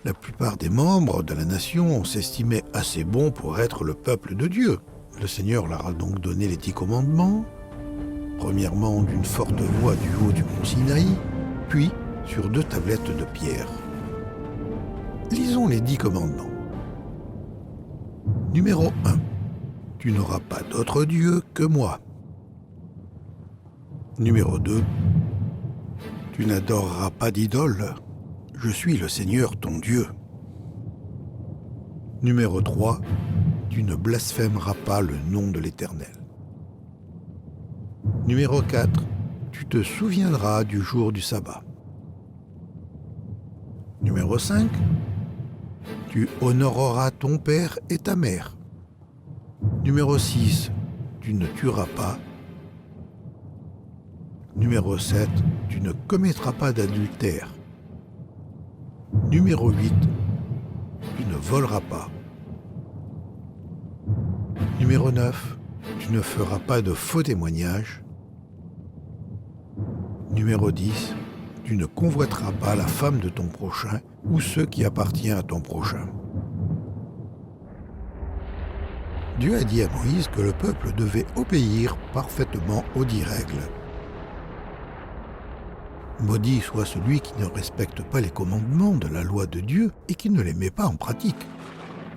La plupart des membres de la nation s'estimaient assez bons pour être le peuple de Dieu. Le Seigneur leur a donc donné les 10 commandements, premièrement d'une forte voix du haut du mont Sinaï, puis sur 2 tablettes de pierre. Lisons les 10 commandements. Numéro 1. Tu n'auras pas d'autre Dieu que moi. Numéro 2. Tu n'adoreras pas d'idole. Je suis le Seigneur ton Dieu. Numéro 3. Tu ne blasphémeras pas le nom de l'Éternel. Numéro 4. Tu te souviendras du jour du sabbat. Numéro 5. Tu honoreras ton père et ta mère. Numéro 6. Tu ne tueras pas. Numéro 7. Tu ne commettras pas d'adultère. Numéro 8. Tu ne voleras pas. Numéro 9. Tu ne feras pas de faux témoignages. Numéro 10. Tu ne convoiteras pas la femme de ton prochain ou ce qui appartient à ton prochain. Dieu a dit à Moïse que le peuple devait obéir parfaitement aux 10 règles. Maudit soit celui qui ne respecte pas les commandements de la loi de Dieu et qui ne les met pas en pratique.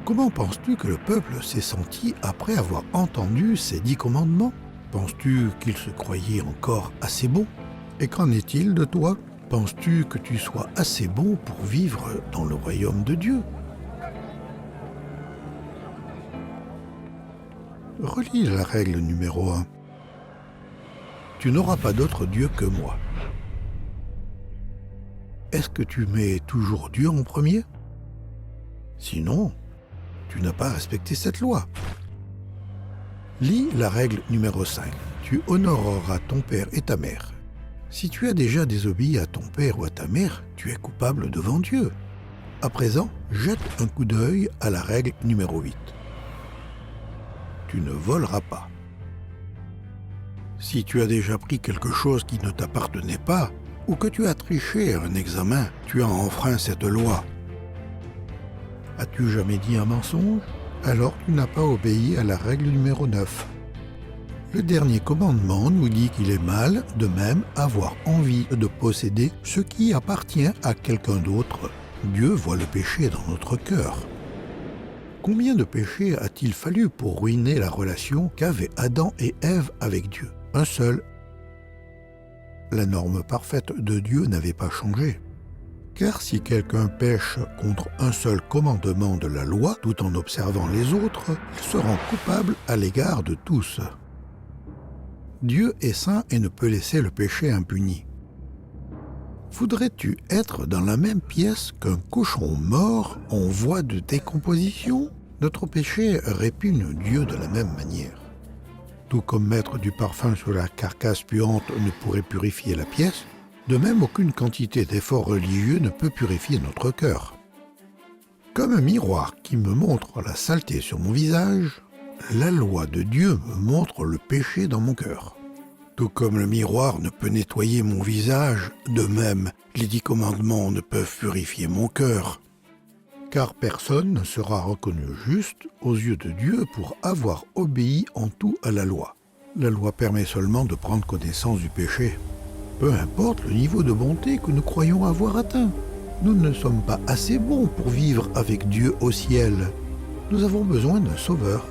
Comment penses-tu que le peuple s'est senti après avoir entendu ces 10 commandements? Penses-tu qu'il se croyait encore assez bon? Et qu'en est-il de toi? Penses-tu que tu sois assez bon pour vivre dans le royaume de Dieu? Relis la règle numéro 1. Tu n'auras pas d'autre Dieu que moi. Est-ce que tu mets toujours Dieu en premier? Sinon, tu n'as pas respecté cette loi. Lis la règle numéro 5. Tu honoreras ton père et ta mère. Si tu as déjà désobéi à ton père ou à ta mère, tu es coupable devant Dieu. À présent, jette un coup d'œil à la règle numéro 8. Tu ne voleras pas. Si tu as déjà pris quelque chose qui ne t'appartenait pas, ou que tu as triché à un examen, tu as enfreint cette loi. As-tu jamais dit un mensonge? Alors tu n'as pas obéi à la règle numéro 9. Le dernier commandement nous dit qu'il est mal de même avoir envie de posséder ce qui appartient à quelqu'un d'autre. Dieu voit le péché dans notre cœur. Combien de péchés a-t-il fallu pour ruiner la relation qu'avaient Adam et Ève avec Dieu? Un seul. La norme parfaite de Dieu n'avait pas changé. Car si quelqu'un pêche contre un seul commandement de la loi, tout en observant les autres, il se rend coupable à l'égard de tous. Dieu est saint et ne peut laisser le péché impuni. Voudrais-tu être dans la même pièce qu'un cochon mort en voie de décomposition? Notre péché répugne Dieu de la même manière. Tout comme mettre du parfum sur la carcasse puante ne pourrait purifier la pièce, de même aucune quantité d'efforts religieux ne peut purifier notre cœur. Comme un miroir qui me montre la saleté sur mon visage, la loi de Dieu me montre le péché dans mon cœur. Tout comme le miroir ne peut nettoyer mon visage, de même, les 10 commandements ne peuvent purifier mon cœur. Car personne ne sera reconnu juste aux yeux de Dieu pour avoir obéi en tout à la loi. La loi permet seulement de prendre connaissance du péché. Peu importe le niveau de bonté que nous croyons avoir atteint, nous ne sommes pas assez bons pour vivre avec Dieu au ciel. Nous avons besoin d'un sauveur.